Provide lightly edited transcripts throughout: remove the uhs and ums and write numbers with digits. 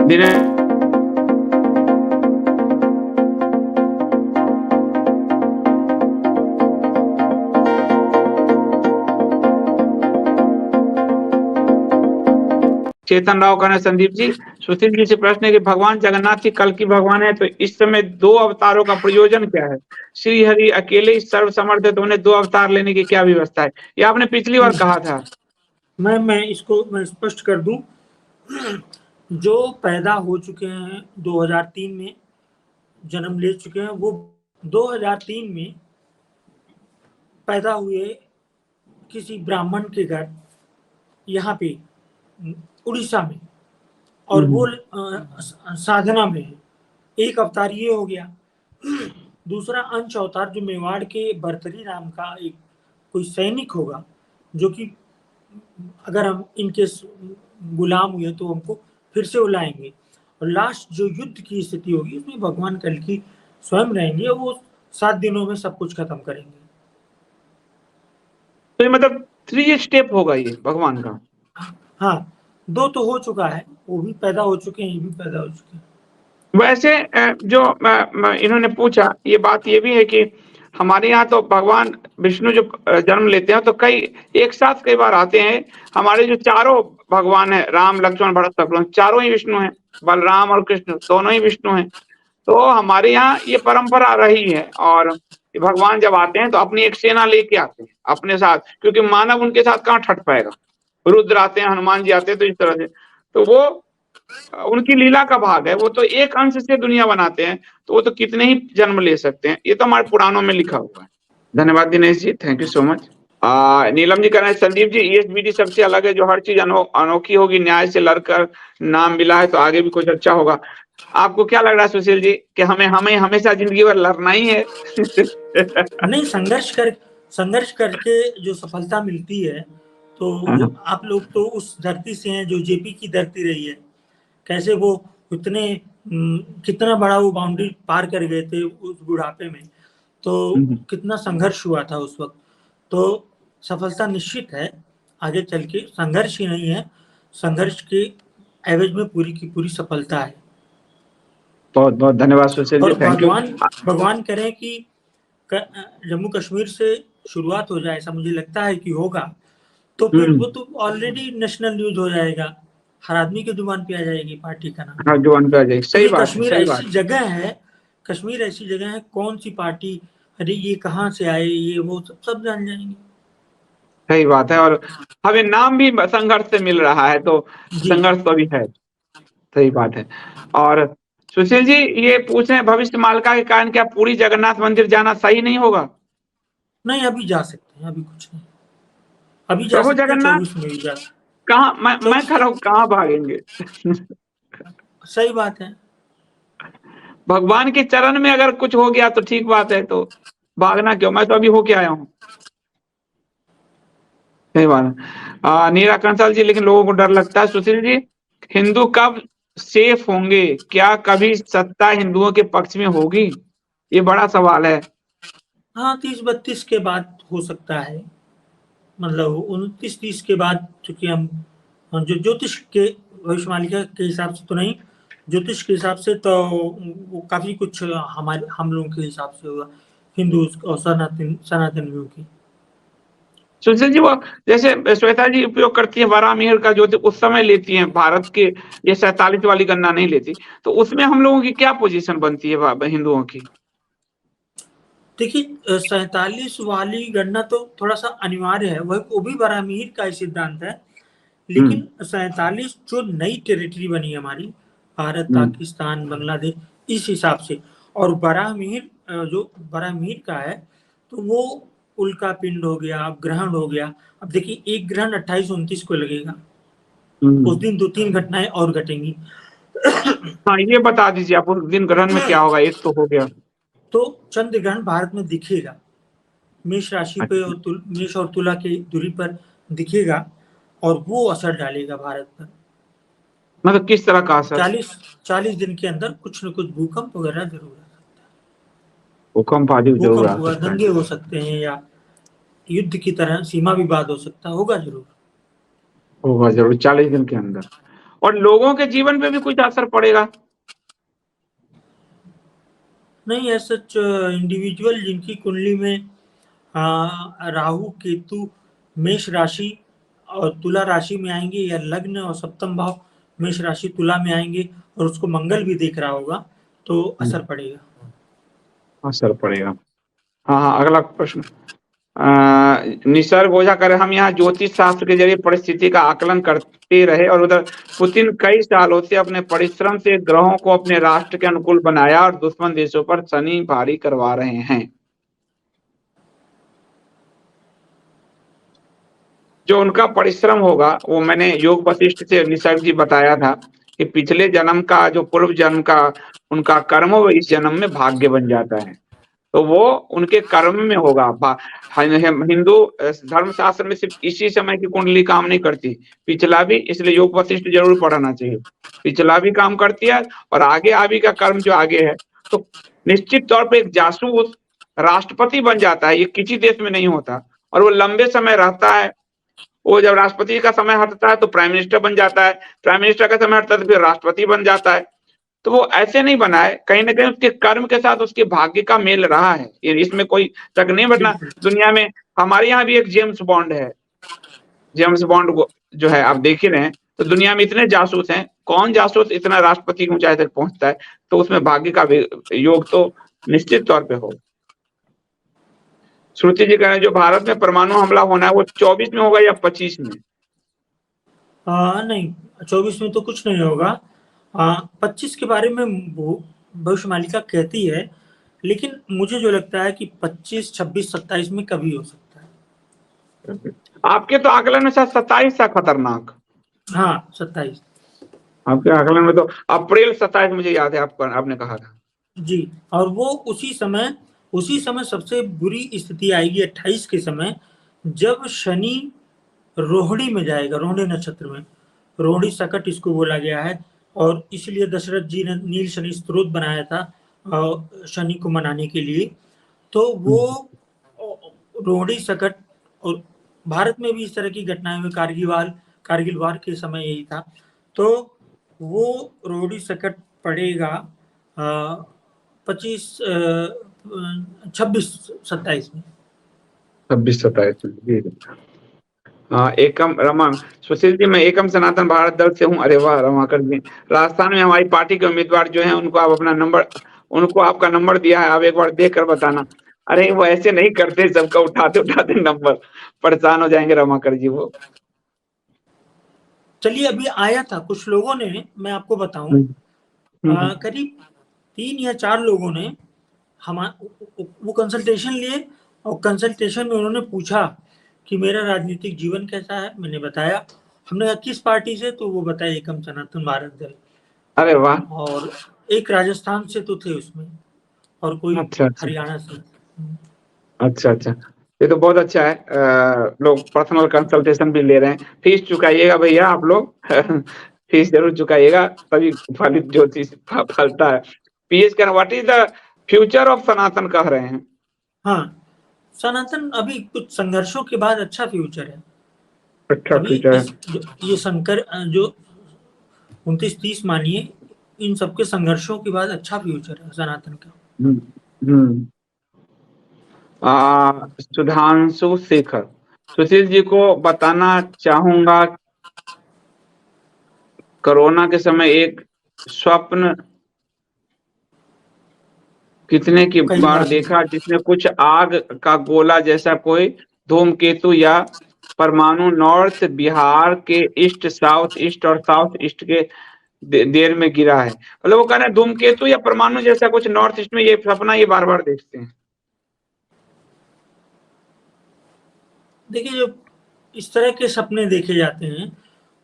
दिनेश चेतन राव कहना, संदीप जी सुशील जी से प्रश्न है कि भगवान जगन्नाथ ही कल की भगवान है, तो इस समय 2 अवतारों का प्रयोजन क्या है? श्री हरि अकेले ही सर्वसमर्थ है, तो उन्हें 2 अवतार लेने की क्या व्यवस्था है? ये आपने पिछली बार कहा था। मैं इसको स्पष्ट कर दूं, जो पैदा हो चुके हैं 2003 में, जन्म ले चुके हैं, वो 2003 में पैदा हुए किसी ब्राह्मण के घर यहाँ पे उड़ीसा में, और वो साधना में है। एक अवतार ये हो गया। दूसरा अंश अवतार जो मेवाड़ के भर्तरी नाम का एक कोई सैनिक होगा, जो कि अगर हम इनके गुलाम हुए तो हमको फिर से उलाएंगे, और लास्ट जो युद्ध की स्थिति होगी उसमें भगवान कल्कि स्वयं रहेंगे और वो 7 दिनों में सब कुछ खत्म करेंगे। तो ये मतलब 3 स्टेप होगा ये भगवान का। हाँ, 2 तो हो चुका है, वो भी पैदा हो चुके हैं, ये भी पैदा हो चुके हैं। वैसे जो इन्होंने पूछा, ये बात ये भी है कि हमारे यहाँ तो भगवान विष्णु जो जन्म लेते हैं तो कई एक साथ कई बार आते हैं। हमारे जो चारों भगवान है, राम लक्ष्मण भरत शत्रुघ्न, चारों ही विष्णु हैं, बलराम और कृष्ण दोनों ही विष्णु हैं। तो हमारे यहाँ ये परंपरा रही है, और भगवान जब आते हैं तो अपनी एक सेना लेके आते हैं अपने साथ, क्योंकि मानव उनके साथ कहाँ ठट पाएगा। रुद्र आते हैं, हनुमान जी आते हैं, तो इस तरह से तो वो उनकी लीला का भाग है। वो तो एक अंश से दुनिया बनाते हैं, तो वो तो कितने ही जन्म ले सकते हैं, ये तो हमारे पुराणों में लिखा हुआ है। धन्यवाद Dinesh ji, thank you so much. Neelam ji कह रहे हैं, संदीप जी ईएसबीडी सबसे अलग है, जो हर चीज अनोखी होगी, न्याय से लड़कर नाम मिला है तो आगे भी कुछ अच्छा होगा। आपको क्या लग रहा है सुशील जी कि हमें हमेशा जिंदगी भर लड़ना ही है? नहीं, संघर्ष करके जो सफलता मिलती है, तो आप लोग तो उस धरती से हैं जो जेपी की धरती रही है। कैसे वो इतने कितना बड़ा वो बाउंड्री पार कर गए थे उस बुढ़ापे में, तो कितना संघर्ष हुआ था उस वक्त। तो सफलता निश्चित है, आगे चल के संघर्ष ही नहीं है, संघर्ष के एवज में पूरी की पूरी सफलता है। बहुत बहुत धन्यवाद सुशील जी, थैंक यू। भगवान करें कि जम्मू कश्मीर से शुरुआत हो जाए, ऐसा मुझे लगता है कि होगा, तो फिर वो तो ऑलरेडी नेशनल न्यूज हो जाएगा, हर आदमी की जुबान पे आ जाएगी पार्टी का नाम। हाँ, जुबान पे आ जाएगी, सही बात है। कश्मीर ऐसी जगह है, कश्मीर ऐसी जगह है, कौन सी पार्टी, अरे ये कहाँ से आए, ये वो सब जान जाएंगे। सही बात है, और हमें नाम भी संघर्ष से मिल रहा है, तो संघर्ष तो भी है। सही बात है। और सुशील जी ये पूछ रहे हैं, भविष्य मालिका के कारण क्या पूरी जगन्नाथ मंदिर जाना सही नहीं होगा? नहीं, अभी जा सकते हैं, अभी कुछ नहीं, अभी जा प्रभु सकते हैं, जगन्नाथ 24 में भी जा सकते। कहाँ, मैं कह रहा हूँ कहाँ भागेंगे? सही बात है, भगवान के चरण में अगर कुछ हो गया तो ठीक बात है, तो भागना क्यों? मैं तो अभी होके आया हूँ। सही बात है। नीरा कंसल जी, लेकिन लोगों को डर लगता है सुशील जी, हिंदू कब सेफ होंगे? क्या कभी सत्ता हिंदुओं के पक्ष में होगी? ये बड़ा सवाल है। हाँ, 30-32 के बाद हो सकता है, मतलब 29-30 के बाद, चूंकि हम जो ज्योतिष के भविष्यवाणी के हिसाब से तो नहीं, ज्योतिष के हिसाब से तो वो काफी कुछ हम लोगों के हिसाब से होगा, हिंदू और सनातनियों की। सुशील जी वो जैसे श्वेता जी उपयोग करती है वराह का ज्योतिष, उस समय लेती है भारत के, ये 47 वाली गणना नहीं लेती, तो उसमें हम लोगों की क्या पोजीशन बनती है हिंदुओं की? देखिए, 47 वाली गणना तो थोड़ा सा अनिवार्य है, वो भी वराह का सिद्धांत है, लेकिन 47 जो नई टेरिटरी बनी है हमारी, भारत, पाकिस्तान, बांग्लादेश, इस हिसाब से, और जो बराह का है, तो वो उल्का पिंड हो गया, ग्रहण हो गया। अब देखिए, एक ग्रहण 28-29 को लगेगा, उस दिन 2-3 घटनाएं और घटेंगी। हाँ, ये बता दीजिए आप, उस दिन ग्रहण में क्या होगा? एक तो हो गया, तो चंद्र ग्रहण भारत में दिखेगा, मेष राशि पे और मेष और तुला की दूरी पर दिखेगा, और वो असर डालेगा भारत पर। मतलब किस तरह का असर? 40 दिन के अंदर कुछ न कुछ भूकंप वगैरह जरूर आ सकता है, भूकंप आदि जरूर आ हुआ, सकता है। दंगे हो सकते हैं, या युद्ध की तरह सीमा विवाद हो सकता है, होगा जरूर। होगा जरूर 40 दिन के अंदर। और लोगों के जीवन पे भी कुछ असर पड़ेगा? नहीं, ऐसा इंडिविजुअल जिनकी कुंडली में राहु केतु मेष राशि और तुला राशि में आएंगे, या लग्न और सप्तम भाव मेष राशि तुला में आएंगे, और उसको मंगल भी देख रहा होगा, तो असर पड़ेगा। असर पड़ेगा। हाँ हाँ, अगला प्रश्न। निसर्ग ओझा करे, हम यहाँ ज्योतिष शास्त्र के जरिए परिस्थिति का आकलन करते रहे और उधर पुतिन कई सालों से अपने परिश्रम से ग्रहों को अपने राष्ट्र के अनुकूल बनाया और दुश्मन देशों पर शनि भारी करवा रहे हैं। जो उनका परिश्रम होगा, वो मैंने योग वशिष्ठ से निसर्ग जी बताया था कि पिछले जन्म का जो पूर्व जन्म का उनका कर्म वो इस जन्म में भाग्य बन जाता है, तो वो उनके कर्म में होगा। हिंदू धर्मशास्त्र में सिर्फ इसी समय की कुंडली काम नहीं करती, पिछला भी, इसलिए योग वशिष्ठ जरूर पढ़ना चाहिए। पिछला भी काम करती है और आगे आगे का कर्म जो आगे है, तो निश्चित तौर पे एक जासूस राष्ट्रपति बन जाता है, ये किसी देश में नहीं होता, और वो लंबे समय रहता है। वो जब राष्ट्रपति का समय हटता है तो प्राइम मिनिस्टर बन जाता है, प्राइम मिनिस्टर का समय हटता है तो फिर राष्ट्रपति बन जाता है। तो वो ऐसे नहीं बना है, कहीं ना कहीं उसके कर्म के साथ उसके भाग्य का मेल रहा है, इसमें कोई शक नहीं। वरना दुनिया में हमारे यहाँ भी एक जेम्स बॉन्ड है, जेम्स बॉन्ड जो है आप देख ही रहे हैं। तो दुनिया में इतने जासूस हैं, कौन जासूस इतना राष्ट्रपति की ऊंचाई तक पहुंचता है? तो उसमें भाग्य का योग तो निश्चित तौर पे हो। श्रुति जी कह रहे हैं जो भारत में परमाणु हमला होना है वो 24 में होगा या 25 में? नहीं, 24 में तो कुछ नहीं होगा। 25 के बारे में भविष्य मालिका कहती है, लेकिन मुझे जो लगता है कि 25, 26, 27 में कभी हो सकता है। आपके तो आकलन में शायद 27 था खतरनाक। हाँ, 27। आपके आकलन में तो अप्रैल 27 मुझे याद है आपने कहा था जी। और वो उसी समय सबसे बुरी स्थिति आएगी 28 के समय, जब शनि रोहिणी में जाएगा, रोहिणी नक्षत्र में। रोहिणी सकट इसको बोला गया है, और इसलिए दशरथ जी ने नील शनि स्तोत्र बनाया था शनि को मनाने के लिए। तो वो रोहिणी सकट, और भारत में भी इस तरह की घटनाएं हुई, कारगिल वार के समय यही था। तो वो रोहिणी सकट पड़ेगा 26, 27 में। 26, 27 हाँ। एकम रमन, सुशील जी मैं एकम सनातन भारत दल से हूँ। अरे वाह रमाकर जी, राजस्थान में हमारी पार्टी के उम्मीदवार जो हैं उनको आप अपना नंबर, उनको आपका नंबर दिया है, आप एक बार देख कर बताना। अरे वो ऐसे नहीं करते, सबका उठाते उठाते नंबर, परेशान हो जाएंगे रमाकर जी वो। चलिए, अभी आया था कुछ लोगों ने, मैं आपको बताऊं, करीब 3 या 4 लोगों ने वो कंसल्टेशन लिए, और कंसल्टेशन में उन्होंने पूछा कि मेरा राजनीतिक जीवन कैसा है। मैंने बताया। हमने कहा किस पार्टी से, तो वो बताया एकम सनातन भारत दल। अरे वाह, और एक राजस्थान से तो थे उसमें, और कोई अच्छा अच्छा हरियाणा से। अच्छा अच्छा, ये तो बहुत अच्छा है। लोग पर्सनल कंसल्टेशन भी ले रहे हैं। फीस चुकाइएगा भैया आप लोग फीस जरूर चुकाइएगा, तभी फलित ज्योतिष फलता है। पीएच कर what is the future of Sanatan कह रहे हैं। हाँ, सनातन अभी कुछ संघर्षों के बाद अच्छा फ्यूचर है। अच्छा अभी फ्यूचर है। ये संकर जो 29-30 मानिए, इन सबके संघर्षों के बाद अच्छा फ्यूचर है सनातन का। हम्म हम्म। सुधांशु शेखर, सुशील जी को बताना चाहूंगा, कोरोना के समय एक स्वप्न कितने की कई बार बार देखा जिसमें कुछ आग का गोला जैसा कोई धूमकेतु या परमाणु नॉर्थ बिहार के ईस्ट साउथ ईस्ट और साउथ ईस्ट के देर में गिरा है। मतलब वो कह रहे हैं धूमकेतु या परमाणु जैसा कुछ नॉर्थ ईस्ट में, ये सपना ये बार बार देखते हैं। देखिए, जब इस तरह के सपने देखे जाते हैं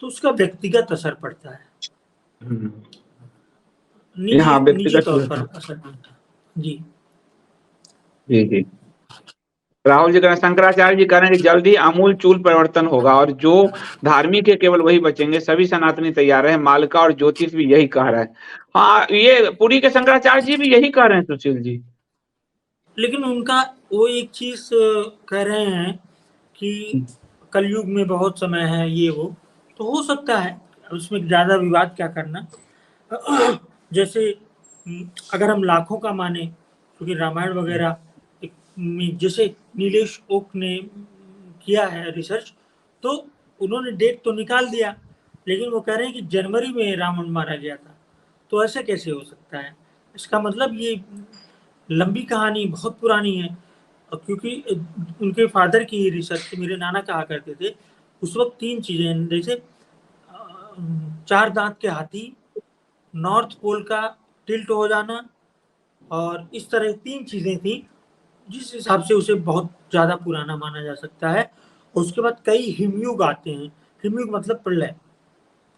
तो उसका व्यक्तिगत असर पड़ता है, निजी हाँ निजी व्यक्तिगत तौर पर असर पड़ता है। जी जी जी। राहुल जी कह रहे हैं, शंकराचार्य जी कह रहे हैं कि जल्द ही आमूल चूल परिवर्तन होगा और जो धार्मिक है केवल वही बचेंगे, सभी सनातनी तैयार है। मालका और ज्योतिष भी यही कह रहा है। हाँ, ये पुरी के शंकराचार्य जी भी यही कह रहे हैं सुशील जी। लेकिन उनका वो एक चीज कह रहे हैं कि कलयुग में बहुत समय है, ये वो तो हो सकता है। उसमें ज़्यादा विवाद क्या करना। जैसे अगर हम लाखों का माने, क्योंकि रामायण वगैरह में जैसे नीलेश ओक ने किया है रिसर्च, तो उन्होंने डेट तो निकाल दिया, लेकिन वो कह रहे हैं कि जनवरी में रावण मारा गया था। तो ऐसे कैसे हो सकता है? इसका मतलब ये लंबी कहानी बहुत पुरानी है, क्योंकि उनके फादर की रिसर्च, मेरे नाना कहा करते थे उस वक्त 3 चीजें, जैसे 4 दांत के हाथी, नॉर्थ पोल का टिल्ट हो जाना, और इस तरह 3 चीजें थी जिस हिसाब से उसे बहुत ज्यादा पुराना माना जा सकता है। उसके बाद कई हिमयुग आते हैं। हिमयुग मतलब प्रलय,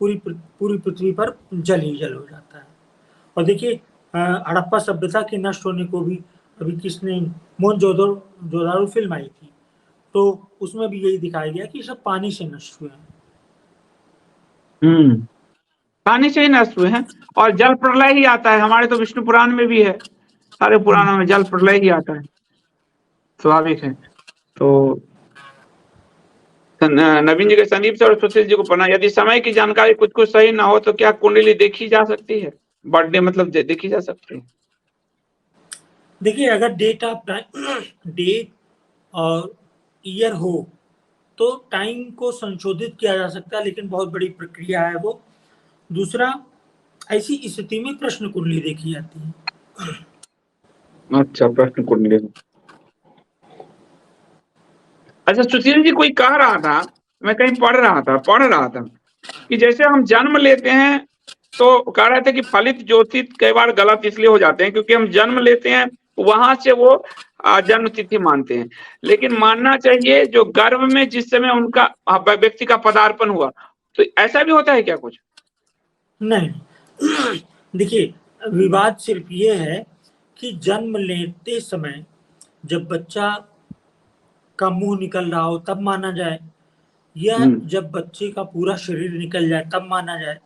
पूरी पृथ्वी पर जल ही जल हो जाता है। और देखिए हड़प्पा सभ्यता के नष्ट होने को भी अभी किसने, मोहनजोदड़ो फिल्म आई थी, तो उसमें भी यही दिखाया गया कि सब पानी से नष्ट हुए हैं। पानी से ही नष्ट हुए हैं, और जल प्रलय ही आता है। हमारे तो विष्णु पुराण में भी है, सारे पुराणों में जल प्रलय ही आता है, स्वाभाविक है। तो नवीन जी के संदीप से और सुशील जी को प्रणाम। यदि समय की जानकारी कुछ सही ना हो तो क्या कुंडली देखी जा सकती है? बर्थडे मतलब देखी जा सकती है? देखिए अगर डेट ऑफ डेट और ईयर हो तो टाइम को संशोधित किया जा सकता है, लेकिन बहुत बड़ी प्रक्रिया है वो। दूसरा, ऐसी स्थिति में प्रश्न कुंडली देखी जाती है। अच्छा, प्रश्न कुंडली। अच्छा, सुशील जी कोई कह रहा था, मैं कहीं पढ़ रहा था कि जैसे हम जन्म लेते हैं तो कह रहे थे कि फलित ज्योतिष कई बार गलत इसलिए हो जाते हैं क्योंकि हम जन्म लेते हैं, वहां से वो जन्म तिथि मानते हैं। लेकिन मानना चाहिए जो गर्भ में जिस समय उनका व्यक्ति का पदार्पण हुआ, तो ऐसा भी होता है क्या कुछ? नहीं, देखिए विवाद सिर्फ ये है कि जन्म लेते समय जब बच्चा का मुंह निकल रहा हो तब माना जाए, या जब बच्चे का पूरा शरीर निकल जाए तब माना जाए।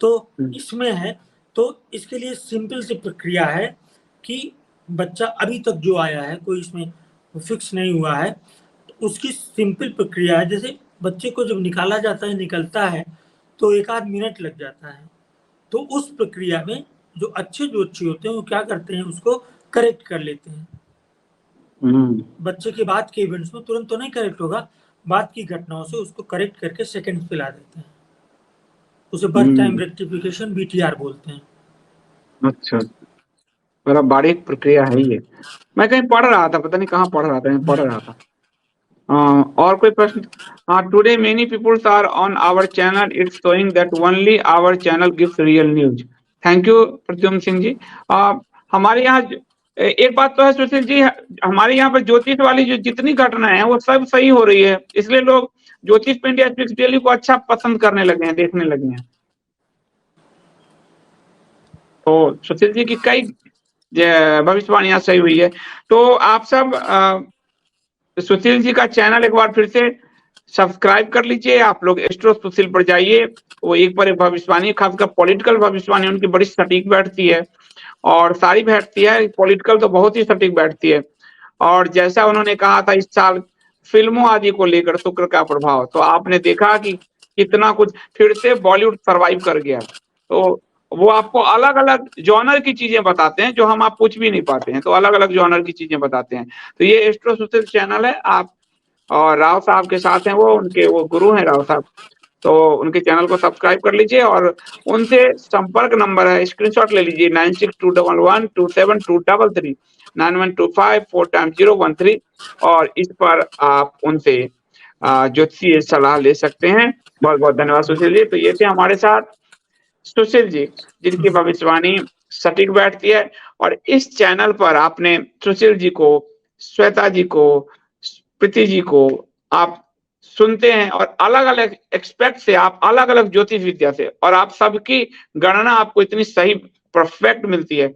तो इसमें है, तो इसके लिए सिंपल सी प्रक्रिया है कि बच्चा अभी तक जो आया है, कोई इसमें फिक्स नहीं हुआ है, तो उसकी सिंपल प्रक्रिया है। जैसे बच्चे को जब निकाला जाता है, निकलता है, तो 1 आध मिनट लग जाता है। तो उस प्रक्रिया में जो अच्छे ज्योतिषी होते हैं वो क्या करते हैं, उसको करेक्ट कर लेते हैं। बच्चे के बाद के इवेंट्स में तुरंत तो नहीं करेक्ट होगा, बाद की घटनाओं से उसको करेक्ट करके सेकंड्स पे ला देते हैं। उसे बर्थ टाइम रेक्टिफिकेशन, BTR बोलते हैं। अच्छा, बड़ा बारीक प्रक्रिया है ये। मैं कहीं पढ़ रहा था, पता नहीं कहाँ पढ़ रहा था, मैं पढ़ रहा था। और कोई प्रश्न? Today many peoples are on our channel, it's showing that only our channel gives real news. Thank you Pradyumna Singh ji. हमारे यहाँ एक बात तो है सुशील जी, हमारे यहाँ पर ज्योतिष वाली जो जितनी घटनाएं हैं वो सब सही हो रही है, इसलिए लोग ज्योतिष पे इंडिया स्पीक्स डेली को अच्छा पसंद करने लगे हैं, देखने लगे हैं। तो सुशील जी की कई भविष्यवाणियां सही हुई है। तो आप सब सुशील जी का चैनल एक बार फिर से सब्सक्राइब कर लीजिए। आप लोग एस्ट्रो सुशील पर जाइए, वो एक पर एक भविष्यवाणी, खासकर पॉलिटिकल भविष्यवाणी उनकी बड़ी सटीक बैठती है, और सारी बैठती है, पॉलिटिकल तो बहुत ही सटीक बैठती है। और जैसा उन्होंने कहा था इस साल फिल्मों आदि को लेकर शुक्र का प्रभाव, तो आपने देखा कि कितना कुछ फिर से बॉलीवुड सर्वाइव कर गया। तो वो आपको अलग अलग जॉनर की चीजें बताते हैं जो हम आप पूछ भी नहीं पाते हैं, तो अलग अलग जॉनर की चीजें बताते हैं। तो ये एस्ट्रो सुशील चैनल है, आप और राव साहब के साथ हैं, वो उनके वो गुरु हैं राव साहब, तो उनके चैनल को सब्सक्राइब कर लीजिए। और उनसे संपर्क नंबर है, स्क्रीनशॉट ले लीजिए, 9621127233, 91254013, और इस पर आप उनसे ज्योतिषीय सलाह ले सकते हैं। बहुत बहुत धन्यवाद सुशील जी। तो ये थे हमारे साथ सुशील जी, जिनकी भविष्यवाणी सटीक बैठती है। और इस चैनल पर आपने सुशील जी को, श्वेता जी को, प्रीति जी को आप सुनते हैं, और अलग अलग एक्सपेक्ट से आप अलग अलग ज्योतिष विद्या से, और आप सबकी गणना आपको इतनी सही परफेक्ट मिलती है।